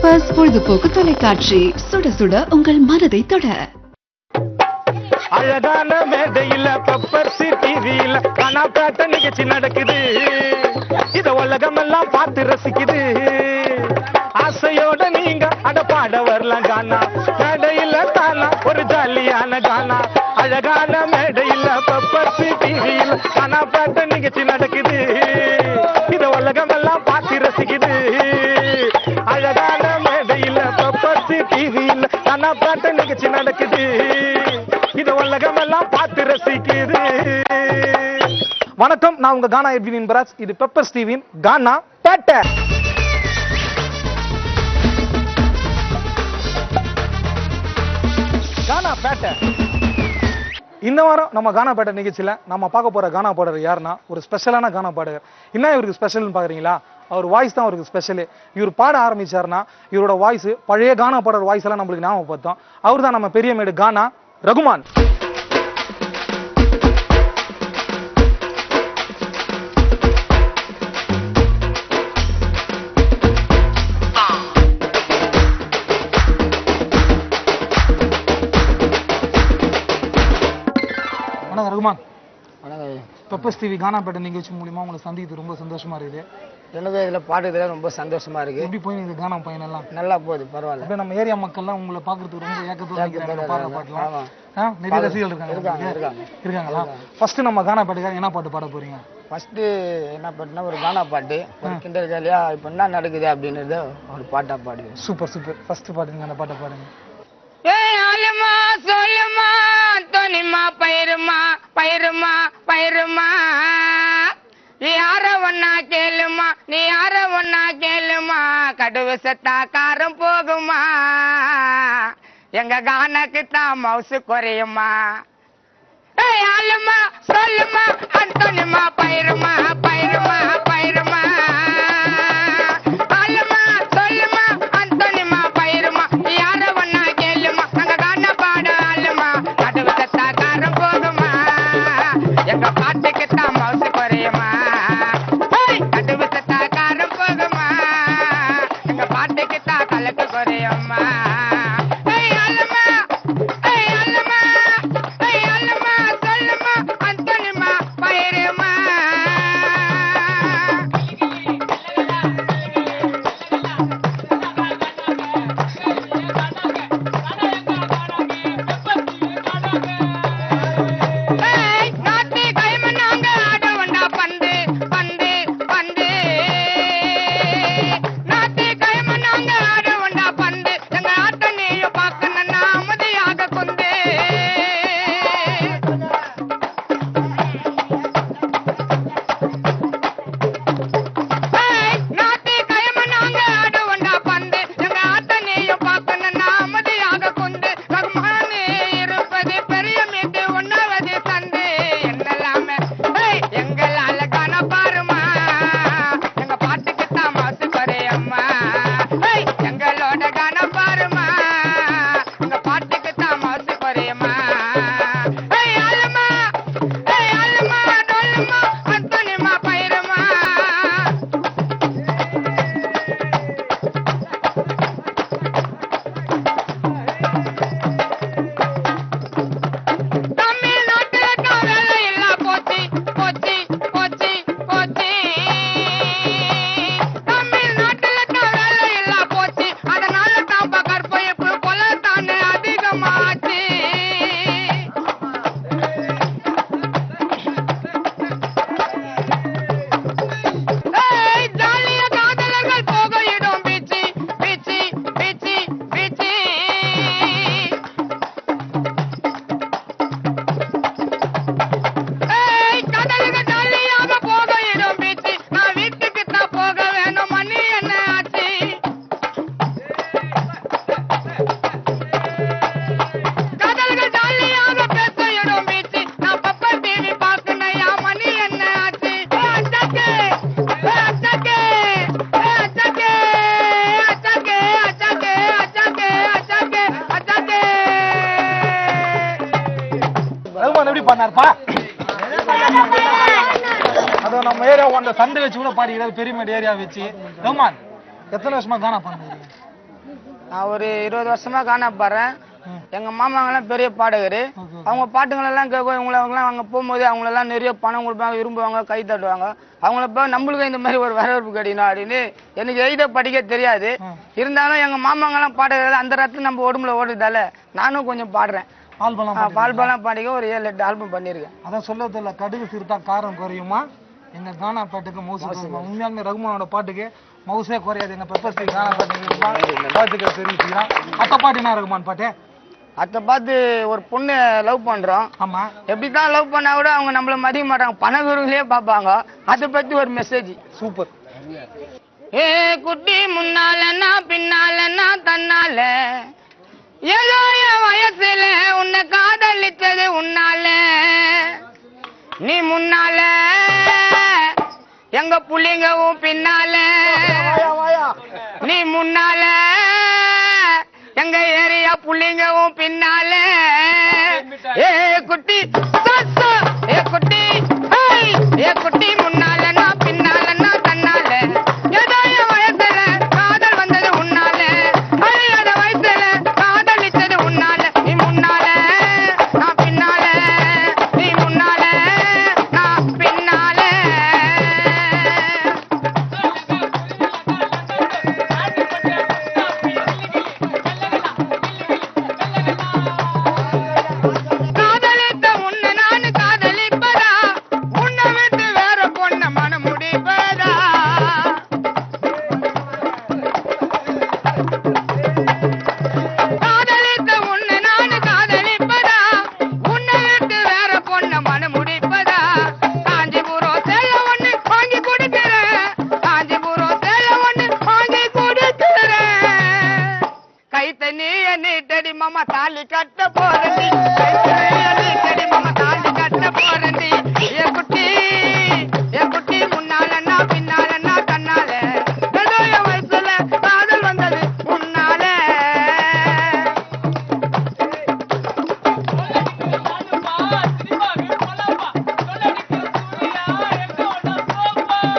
Peppers பொழுதுபோக்கு தொலைக்காட்சி, சுட சுட உங்கள் மனதை தொட. அழகான மேடையில பெப்பர்ஸ் டிவியில காணாப்பேட்ட நிகழ்ச்சி நடக்குது. இத உலகமெல்லாம் பார்த்து ரசிக்குது. ஆசையோட நீங்க அட பாட வரலாம் கானா. மேடையில தானா ஒரு ஜாலியான கானா. அழகான மேடையில பெப்பர்ஸ் டிவியில காணாப்பேட்ட நிகழ்ச்சி நடக்குது. இத உலகமெல்லாம் பார்த்து ரசிக்குது. அழகான மேடையில பெப்பர்ஸ் டிவியில காணாப்பேட்ட நிகழ்ச்சி நடக்குது. இத உலகமெல்லாம் பார்த்து ரசிக்குது. வணக்கம், நான் உங்க கானா எட்வின் பராஜ். இது பெப்பர்ஸ் டிவியின் கானா பேட்டை. கானா பேட்டை. இந்த வாரம் நம்ம கானா பேட்டை நிகழ்ச்சியில நம்ம பார்க்க போற கானா பாடகர் யாருன்னா ஒரு ஸ்பெஷலான கானா பாடகர். என்ன இவருக்கு ஸ்பெஷல்னு பாக்குறீங்களா? அவர் வாய்ஸ் தான் அவருக்கு ஸ்பெஷலு. இவர் பாட ஆரம்பிச்சாருன்னா இவரோட வாய்ஸ் பழைய கானா பாடகர் வாய்ஸ் எல்லாம் நம்மளுக்கு ஞாபகப்படுத்தும். அவர் தான் நம்ம பெரிய மேடு கானா ரகுமான். வணக்கம் ரகுமான். வணக்கம். பெப்பர்ஸ் டிவி கானா பேட்டை நிகழ்ச்சி மூலியமா உங்களை சந்திக்கிறது ரொம்ப சந்தோஷமா இருக்குது. எனக்கு இதில் பாடுறதுல ரொம்ப சந்தோஷமா இருக்கு. எப்படி போய் இந்த கானா பையன் எல்லாம் நல்லா போகுது, பரவாயில்ல. அப்படியே நம்ம ஏரியா மக்கள்லாம் உங்களை பார்க்கறதுக்கு ரொம்ப ஏக்கத்தோட நிற்கிறாங்க. பாடுற பாட்டுலாம் நிறைய ரசிகர்கள் இருக்காங்களா? ஃபர்ஸ்ட் நம்ம கானா பாட்டுக்காக என்ன பாட்டு பாட போறீங்க? ஃபர்ஸ்ட் என்ன பாட்டுனா ஒரு கானா பாட்டு, ஒரு கிண்டல் ஜாலியா இப்போ என்ன நடக்குது அப்படின்றத ஒரு பாட்டா பாடுவேன். Super super. ஃபர்ஸ்ட் பாட்டுங்க, அந்த பாட்டை பாடுங்க. ஆலுமா சொல்லுமா தொனிமா பயிருமா பயிருமா பயிருமா, நீ யார ஒன்னா கேளுமா, நீ யார ஒன்னா கேளுமா, கடுவு செத்தா காரம் போகுமா, எங்க கானக்கு தான் மவுசு குறையுமா. ஆலுமா சொல்லுமா அந்தோனிமா பயிருமா பயிருமா பயிருமா, ஆலுமா சொல்லுமா அந்தோனிமா பயிருமா, நீ யார ஒன்னா கேளுமா, நாங்க கான பாட ஆலுமா, கடுவு செத்தா காரம் போகுமா, எங்க பாட்டுக்கு தான் மவுசு குறையுமா, கடுவு செத்தா காரம் போகுமா, எங்க பாட்டுக்கு தான் கலக்கு குறையுமா. பண்ணாருப்பா. அதோ நம்ம ஏரியா அந்த சண்டை வச்சு கூட பாடிக்கிறாரு, பெரியமேடு ஏரியா வச்சு. ரகுமான் எத்தனை வருஷமா கானா பண்ணுறீங்க? நான் ஒரு 20 வருஷமா கானா பாடுறேன். எங்க மாமாங்கெல்லாம் பெரிய பாடகர். அவங்க பாட்டுங்களெல்லாம் கேட்கும். இவங்களெல்லாம் அங்கே போகும்போது அவங்களெல்லாம் நிறைய பணம் கொடுப்பாங்க, விரும்புவாங்க, கை தட்டுவாங்க. அவங்கள போய் நம்மளுக்கு இந்த மாதிரி ஒரு வரவேற்பு கிடைக்கணும் அப்படின்னு எனக்கு எழுத படிக்க தெரியாது. இருந்தாலும் எங்க மாமாங்கெல்லாம் பாடகர் அந்த ரத்து நம்ம உடம்புல ஓடுறதால நானும் கொஞ்சம் பாடுறேன். பால்பெல்லாம் பாடிக்க ஒரு 7-8 ஆல்பம் பண்ணியிருக்கேன். அதான் சொல்லதில்ல, கடுகு சிறுத்தா காரம் குறையுமா? எங்க கானா பாட்டுக்கு மவுசு உண்மையாலுமே ரகுமானோட பாட்டுக்கு மவுசே குறையாது. எங்க பெப்பர் ஸ்ரீ கானா பாட்டுக்கு தெரிவிச்சுக்கிறான். அத்தை பாட்டு என்ன ரகுமான் பாட்டு? அத்தை பார்த்து ஒரு பொண்ணு லவ் பண்றோம். ஆமா, எப்படிதான் லவ் பண்ணா கூட அவங்க நம்மள மதிக்க மாட்டாங்க, பணகுருவிலே பார்ப்பாங்க. அதை பத்தி ஒரு மெசேஜ். சூப்பர். ஏ குட்டி முன்னாலன்னா பின்னாலன்னா தன்னால ஏதோ என் வயசுல உன்னை காதலிச்சது உன்னால. நீ முன்னால எங்க புள்ளிங்கவும் பின்னால. நீ முன்னால எங்க ஏரியா புள்ளிங்கவும் பின்னால. ஏ குட்டி ஏ குட்டி ஏ குட்டி முன்னாலன்னா பின்னாலன்னா தன்னால ஏதோ என் வயசுல காதல் வந்தது உன்னால. அறியாத வயசுல காதலிச்சது உன்னால. நீ முன்னால நான் பின்னால, நீ முன்னால நான் பின்னால. காதலித்த உன்னை நான் காதலிப்பதா, உன்னை விட்டு வேற பொண்ண மனம் முடிப்பதா. காதலித்த உன்னை நான் காதலிப்பதா, உன்னை விட்டு வேற பொண்ண மனம் முடிப்பதா. காஞ்சிபுரம் சேலை ஒண்ணு வாங்கி கொடுக்கிறேன், காஞ்சிபுரம் சேலை ஒண்ணு வாங்கி கொடுக்கிறேன். கை தண்ணிய நீட்டடி மாமா தாலி கட்ட போறடி, கை தண்ணிய நீட்டடி மாமா தாலி கட்ட போறடி. என் குட்டி முன்னாலன்னா பின்னாலன்னா தன்னால ஏதோ என் வயசுல காதல் வந்தது உன்னால.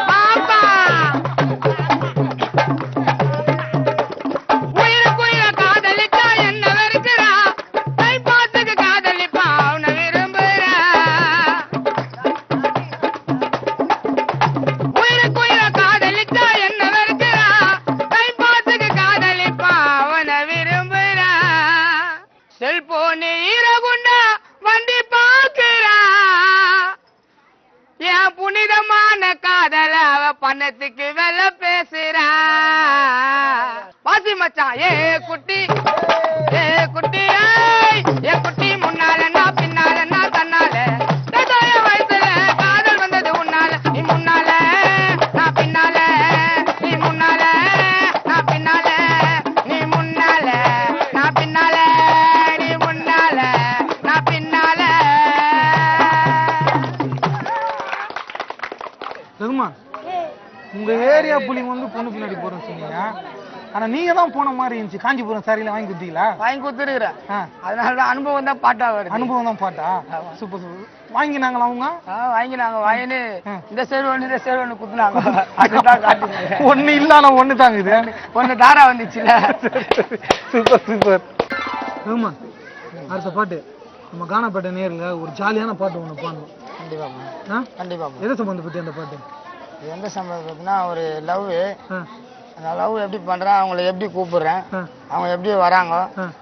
பாப்பா உயிரை காதலிச்சா என்ன வெறுக்கிறா, கைப்பாத்துக்கு காதலிப்பா அவனை விரும்புறா. உயிரை காதலிச்சா என்ன வெறுக்கிறா, கைப்பாத்துக்கு காதலிப்பா அவனை விரும்புறா. செல்போனு ஈரகுண்டா வண்டி பாக்குறா, என் புனிதமான காதல அவ பணத்துக்கு வெல பேசுறா. வாசி மச்சான் ஏ குட்டி ஏய், ஏ குட்டி முன்னாலன்னா பின்னாலன்னா தன்னால ஏதோ என் வயசுல காதல் வந்தது உன்னால. நீ முன்னால நான் பின்னால, நீ முன்னால நான் பின்னால, நீ முன்னால நான் பின்னால, நீ முன்னால நான் பின்னால. ரகுமான், உங்க ஏரியா புள்ளிங்க வந்து பொண்ணு பின்னாடி போறேன்னு சொன்னீங்க. ஆனா நீங்க தான் போன மாதிரி இருந்துச்சு. காஞ்சிபுரம் சாரியில வாங்கி கொடுத்தீங்களா? வாங்கி கொடுத்துருக்குறேன். அதனாலதான் அனுபவம் தான் பாட்டா வருது. அனுபவம் தான் பாட்டா? Super super. வாங்கினாங்களா அவங்க? வாங்கினாங்க. வாங்கினு இந்த சைடு ஒண்ணு இந்த சைடு ஒண்ணு குத்துனாங்க. அதுதான் காட்டுங்க. ஒண்ணு இல்ல, ஆனா ஒண்ணு தாங்க இது. ஒண்ணு தாரா வந்துச்சுல. Super super. ரகுமான், அடுத்த பாட்டு நம்ம கானா பாட்டு நேர்ல ஒரு ஜாலியான பாட்டு ஒண்ணு பாடணும். கண்டிப்பா கண்டிப்பா. எதை சம்பந்தப்பட்ட அந்த பாட்டு? இது எந்த சம்பந்தம்னா ஒரு லவ். அந்த லவ் எப்படி பண்றேன், அவங்கள எப்படி கூப்பிடுறேன், அவங்க எப்படி வராங்க,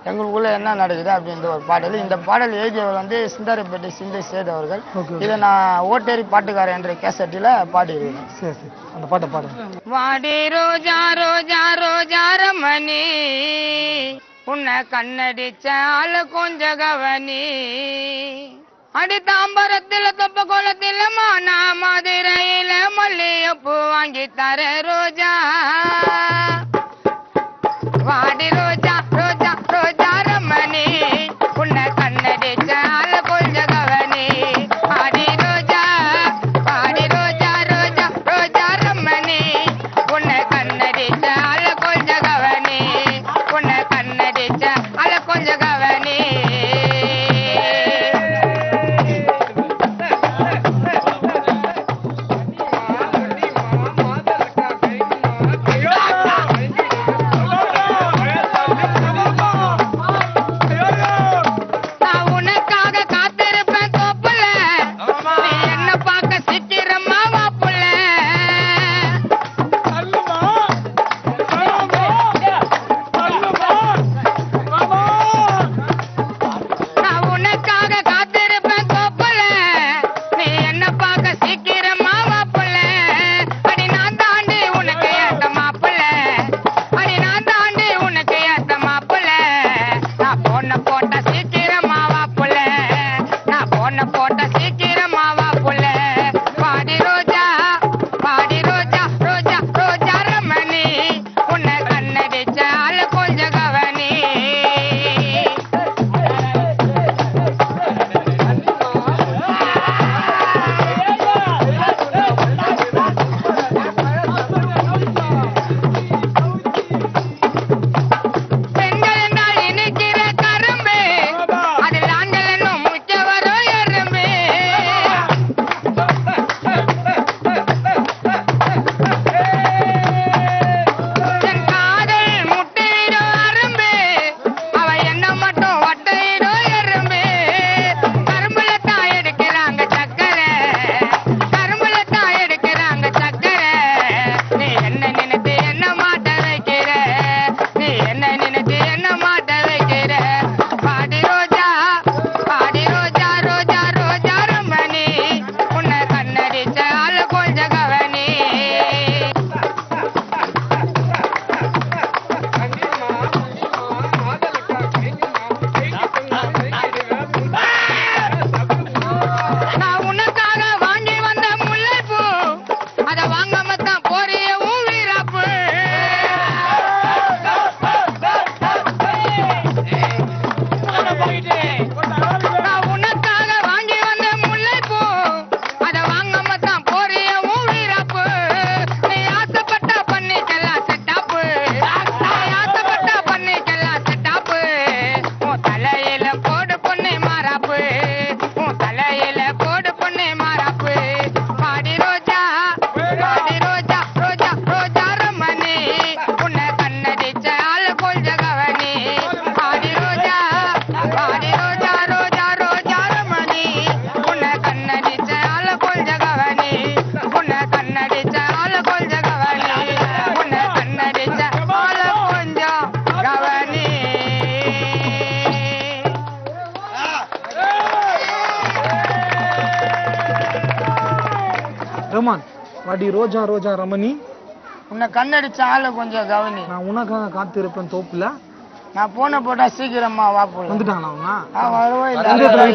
எங்களுக்குள்ள என்ன நடக்குது அப்படின்ற ஒரு பாடல். இந்த பாடல் எழுதியவர் வந்து சிந்தாரப்பேட்டை சிந்தை சேது அவர்கள். இதை நான் ஓட்டேரி பாட்டுக்காரன் என்ற கேசட்டில பாடிடுவேன். சரி சரி, அந்த பாட்டை பாடுங்க. வாடி ரோஜா ரோஜா ரோஜா ரமணி, உன்னை கண்ணடிச்ச ஆள கொஞ்ச கவனி. அடி தாம்பரத்துல தொப்ப கோலத்தில மானா மதுரையில மல்லிகைப்பூ வாங்கி தர ரோஜா. வாடி ரோஜா ரோஜா ரோஜா ரமணி, உன்னை கண்ணடிச்ச ஆள கொஞ்ச கவனி. ஆடி ரோஜா வாடி ரோஜா ரோஜா ரோஜா ரமணி, உன்னை கண்ணடிச்ச ஆள கொஞ்ச கவனி, உன்னை கண்ணடிச்ச ஆள கொஞ்ச கவனி. கமான் வாடி ரோஜா ரோஜா ரமணி. உன்னை கண்ணடிச்ச ஆளு கொஞ்சம் கவனி. நான் உனக்காக காத்திருப்பேன் தோப்புல. நான் போன போட்டா சீக்கிரமா வா போல. வந்துட்டாங்களா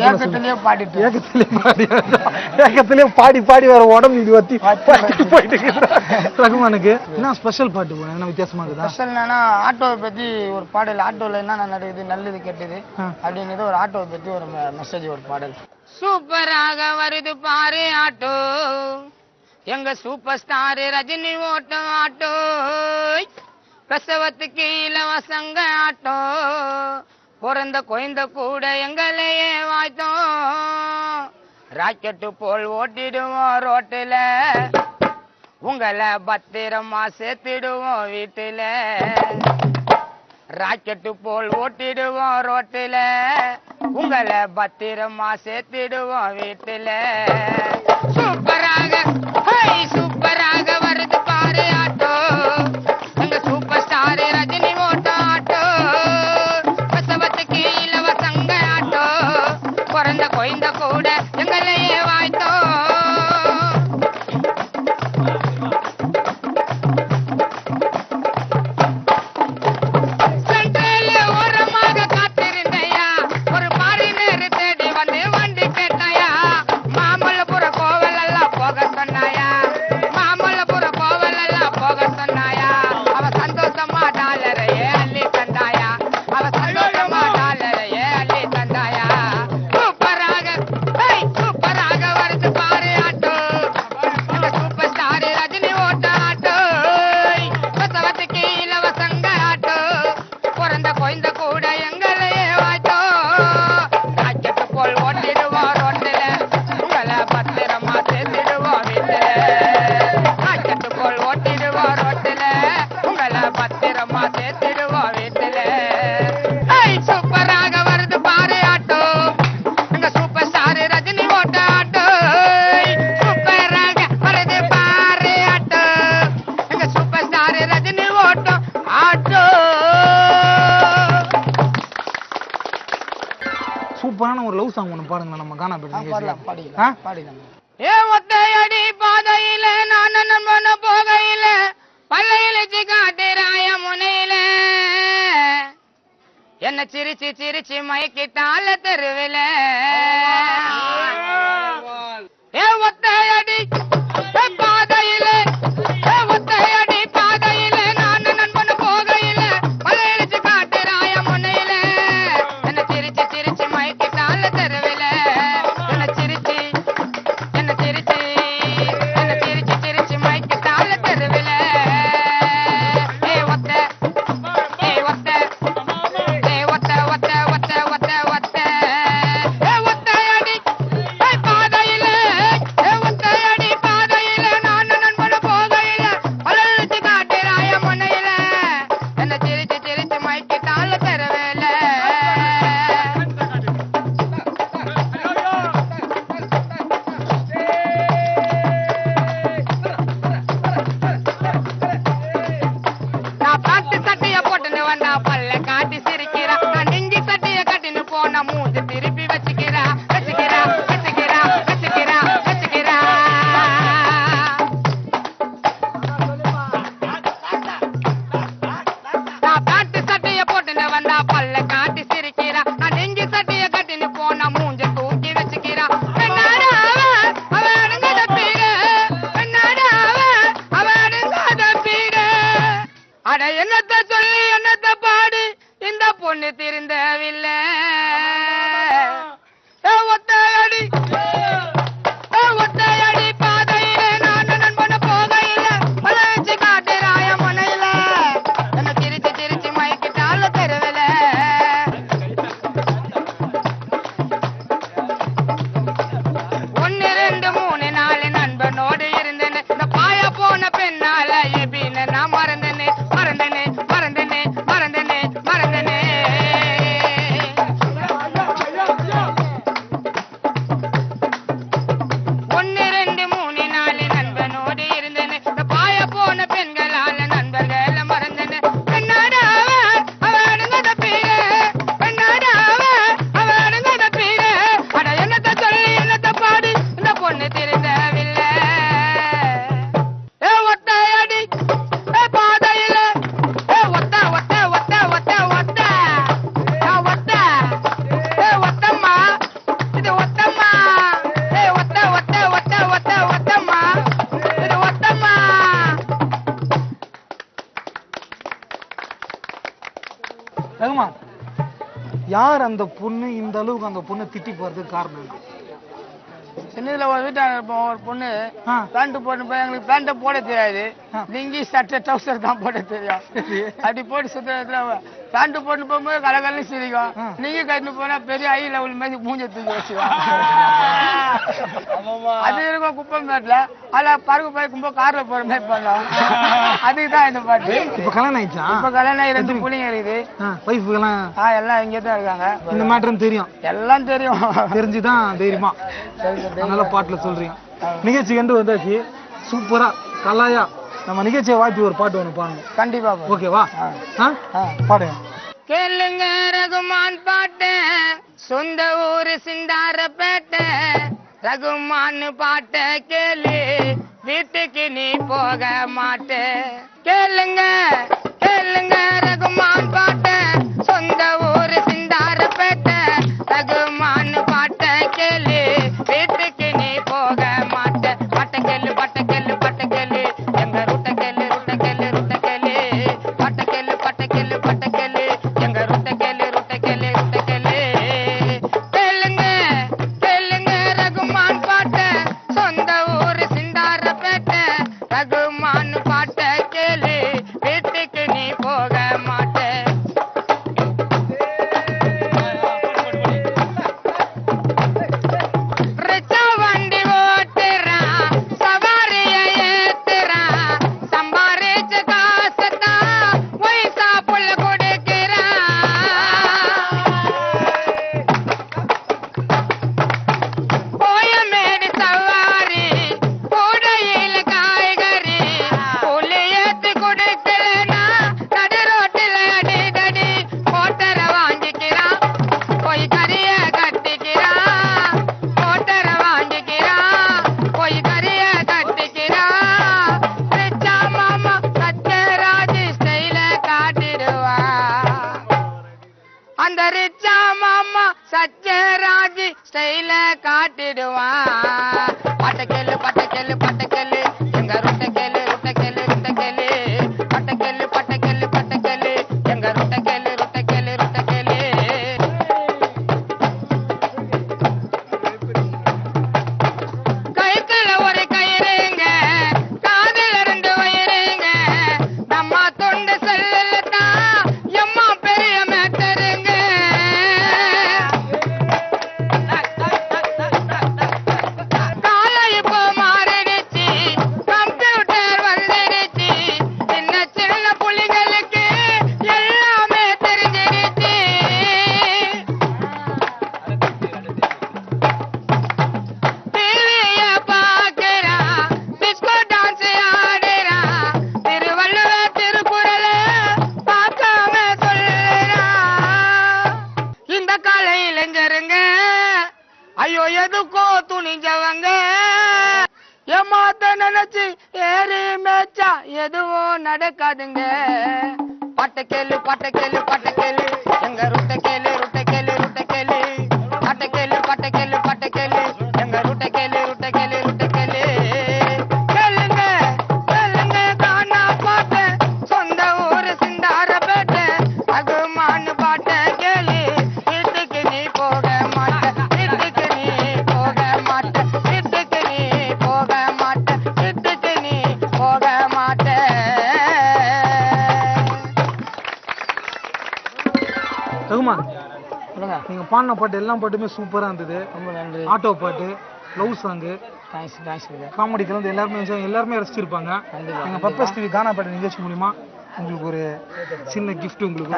ஏக்கத்திலேயே பாடிட்டு ஏக்கத்திலேயே பாடி பாடி வர உடம்பு இது வத்தி போயிட்டு ரகுமானுக்கு என்ன ஸ்பெஷல் பாட்டு என்ன வித்தியாசமா இருக்குதா? ஸ்பெஷல்னா ஆட்டோவை பத்தி ஒரு பாடல். ஆட்டோல என்ன நடக்குது நல்லது கெட்டது அப்படிங்கிறது ஒரு ஆட்டோவை பத்தி ஒரு மெசேஜ் ஒரு பாடல். சூப்பராக வருது பாரு ஆட்டோ, எங்க சூப்பர் ஸ்டார் ரஜினி ஓட்டம் ஆட்டோ, பிரசவத்துக்கு இலவசங்க ஆட்டோ, பிறந்த குழந்தை கூட எங்களையே வாய்த்தோம், ராக்கெட்டு போல் ஓட்டிடுவோம் ரோட்டுல, உங்களை பத்திரமா சேர்த்திடுவோம் வீட்டுல, ராக்கெட்டு போல் ஓட்டிடுவோம் ரோட்டுல, உங்களை பத்திரமா சேர்த்திடுவோம் வீட்டுல. சூப்பராக சூப்பராக வருது பாரு ஆட்டோ, எங்க சூப்பர் ஸ்டார் ரஜினி ஓட்டம் ஆட்டோ, பிரசவத்துக்கு இலவசங்க ஆட்டோ, பிறந்த குழந்தை கூட எங்களையே வாய்த்தோ. சூப்பரான ஒரு லவ் சாங் ஒன்று பாருங்களேன் நம்ம கானா பேட்டி. ஏ ஒத்தையடி பாதையில நான் நம்ம போகையில பல்லையிலிச்சு காட்டுறாய முனையில, என்ன சிரிச்சு சிரிச்சு மயக்கிட்டால தெருவில. ஏ ஒத்தையடி பாதையில ஒத்தையடி பாதையில நான் நண்பன் போகையில பல்லையிலிச்சு காட்டுறாய முனையில, என்ன சிரிச்சு சிரிச்சு மயக்கிட்டால தெருவில, என்ன சிரிச்சு சிரிச்சு மயக்கிட்டால தெருவில. ஏ ஒத்த ஏ ஒத்த ஏ ஒத்த ஒத்த ஒத்த ஒத்த ஒத்த ஏ ஒத்தையடி பாதையில ஏ ஒத்தையடி பாதையில நான் நண்பன் போகையில பல்லையிலிச்சு காட்டுறாய முனையில, என்ன சிரிச்சு சிரிச்சு மயக்கிட்டால தெருவில. நான் பாட்டு சட்டைய போட்டுன்னு வந்தா பல்ல காட்டி சிரிக்கிறா, நான் நெஞ்சி சட்டைய கட்டின்னு போன மூஞ்சி திருப்பி வச்சுக்கிறா வச்சுக்கிறா வச்சுக்கிறா வச்சுக்கிறா வச்சுக்கிறா. நான் பாட்டு சட்டைய போட்டுன்னு வந்தா பல்ல காட்டி சிரிக்கிறா, நான் நெஞ்சி சட்டைய கட்டின்னு போன மூஞ்சி தூக்கி வச்சுக்கிறா. அட என்னத்த சொல்லி என்னத்த பாடு இந்த பொண்ணு திருந்தவில்லை. ஒத்தையடி ஒத்தையடி பாதையில நான் நண்பன போகையில பழச்சு காட்டுறாய முனையில, என்ன சிரிச்சு சிரிச்சு மயக்கிட்டால தெருவில. ஒன்னு ரெண்டு மூணு நாலு நண்பனோடு இருந்தேன்னு இந்த பாய போன பெண்ணால எபின்னு நான் மறந்தேன்னு மறந்தேன்னு மறந்தேன்னு மறந்தேன்னு மறந்தேன்னு. ரகுமான், யார் அந்த பொண்ணு இந்த அளவுக்கு அந்த பொண்ணை திட்டி போறதுக்கு காரணம்? சின்னதுல ஒரு வீட்டாங்க இருப்போம், ஒரு பொண்ணு பேண்ட் போட்டு போய் எங்களுக்கு பேண்ட போட தெரியாது, லிங்கி சட்டை டவுசர் தான் போட தெரியும். அப்படி போட்டு சுத்துறதுல பேண்ட் போட்டு போகும்போது கலகலன்னு சிரிக்கும், நீங்க கட்டிட்டு போனா பெரிய ஹை லெவல் மாதிரி மூஞ்ச தூக்கி வச்சுக்கோம். அது இருக்கும் குப்பமேட்ல, அதுல பறகு போய் கும்ப கார்ல போற மாதிரி பண்ணோம். அதுக்குதான் இந்த பாட்டு. இப்ப கல்யாணம் ஆயிடுச்சா? இப்ப கல்யாணம் ஆகி 2 பிள்ளைங்க இருக்குது. வைஃப்லாம் எல்லாம் இங்கே தான் இருக்காங்க. இந்த மேட்டரும் தெரியும்? எல்லாம் தெரியும். தெரிஞ்சுதான் தைரியமா அதனால பாட்டுல சொல்றீங்க. நிகழ்ச்சி கண்டு வந்தாச்சு, சூப்பரா கலாயா நம்ம நிகழ்ச்சியை வாழ்த்தி ஒரு பாட்டு ஒண்ணு பாருங்க. கண்டிப்பா. ஓகேவா? பாடுங்க. கேளுங்க ரகுமான் பாட்டு, சொந்த ஊரு சிந்தாரப்பேட்டை. ரகுமான் பாட்ட கேளு, வீட்டுக்கு நீ போக மாட்ட. கேளுங்க கேளுங்க ரகுமான் பாட்ட, சொந்த ஊரு சிந்தாரப்பேட்டை. ரகுமான் பாட்ட கேளு, வீட்டுக்கு நீ போக மாட்ட. பட்டக்கேளு பட்டக்கேளு பட்டக்கேளு, எங்க ருட்டக்கேளு ருட்டக்கேளு ருட்டக்கேளு. பட்டக்கேளு பட்டக்கேளு பட்டக்கேளு, எங்க ருட்டக்கேளு ருட்டக்கேளு ருட்டக்கேளு. கேளுங்க கேளுங்க ரகுமான் பாட்ட, சொந்த ஊரு சிந்தாரப்பேட்டை. ரகுமான் பாட்ட கேளு, வீட்டுக்கு நீ போக மாட்ட. ரிச்சா வண்டி ஓட்டுறான், சவாரிய ஏத்துறான், சம்பாரிச்ச காசத்தான் பைசா புள்ள கொடுக்கிறான். கோயமேடு சவாரி, கூடையில காய்கறி, புள்ளி ஏத்து கொடுக்கலனா நடு ரோட்டில் அடிதடி. கோட்டரை வாங்கிக்கிறான், போய் கறிய கட்டிக்கிறான். கோட்டரை வாங்கிக்கிறான், போய் கறிய கட்டிக்கிறான். ரிச்சா மாமா சத்யராஜ் ஸ்டைல காட்டிடுவான். அந்த ரிச்சா மாமா சத்யராஜ் ஸ்டைல காட்டிடுவான். பட்டக்கேளு பட்டக்கேளு பட்டக்கேளு, எங்க ருட்டக்கேளு ருட்டக்கேளு ருட்டக்கேளு. பட்டக்கேளு பட்டக்கேளு பட்டக்கேளு, எங்க ருட்டக்கேளு ருட்டக்கேளு ருட்டக்கேளு. கைக்குள்ள ஒரு கயிறுங்க, காதுல 2 வயிறுங்க. நம்ம தொண்டு செல்லத்தான் எம்மா பெரிய மேட்டருங்க. காலம் இப்போ மாறிடுச்சு, கம்ப்யூட்டர் வந்துடுச்சு. சின்ன சின்ன புள்ளிகளுக்கு எல்லாமே தெரிஞ்சிடுச்சு. டிவிய பாக்குறான், டிஸ்கோ டான்ஸ் ஆடுறான், திருவள்ளுவ திருக்குறள பார்க்காம சொல்லுறான். இந்த கால இளைஞருங்க ஐயோ எதுக்கோ துணிஞ்சவங்க, ஏமாத்த நினைச்சு ஏறி மேய்ச்சா எதுவும் நடக்காதுங்க. பட்டக்கேளு பட்டக்கேளு பட்டக்கேளு, எங்க ருட்டக்கேளு ருட்டக்கேளு ருட்டக்கேளு. பட்டக்கேளு பட்டக்கேளு பட்டக்கேளு, எங்க ருட்டக்கேளு ருட்டக்கேளு ருட்டக்கேளு. கேளுங்க கேளுங்க கானா பாட்ட, சொந்த ஊரு சிந்தாரப்பேட்டை. ரகுமான் பாட்ட கேளு, வீட்டுக்கு நீ போக மாட்ட. வீட்டுக்கு நீ போக மாட்ட. வீட்டுக்கு நீ போக மாட்ட. வீட்டுக்கு நீ போக மாட்ட. ரகுமான், சொல்லுங்க. நீங்க பாடின பாட்டு எல்லா பாட்டுமே சூப்பரா இருந்தது. ரொம்ப நன்றி. ஆட்டோ பாட்டு, love song, thanks thanks. Comedy கலந்து எல்லாருமே ரசிச்சிருப்பாங்க. கண்டிப்பா. எங்க பப்பஸ் டிவி கானா பாட்டு நிகழ்ச்சி மூலியமா உங்களுக்கு ஒரு சின்ன கிஃப்ட் உங்களுக்கு.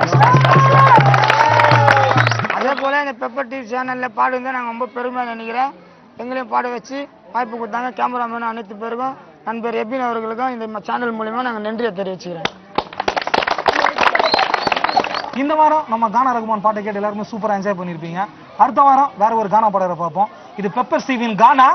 அதே போல இந்த பெப்பர் டிவி சேனல்ல பாடுங்க நாங்கள் ரொம்ப பெருமையாக நினைக்கிறேன். எங்களையும் பாட வச்சு வாய்ப்பு கொடுத்தாங்க கேமராமேன் அனைத்து பேருக்கும், நண்பர் எபின் அவர்களுக்கும் இந்த சேனல் மூலியமா நாங்கள் நன்றியை தெரிவிச்சுக்கிறேன். இந்த வாரம் நம்ம கானா ரகுமான் பாட்டை கேட்டு எல்லாருமே சூப்பரா என்ஜாய் பண்ணிருப்பீங்க. அடுத்த வாரம் வேற ஒரு கானா பாடகரை பார்ப்போம். இது பெப்பர் டிவியின் கானா.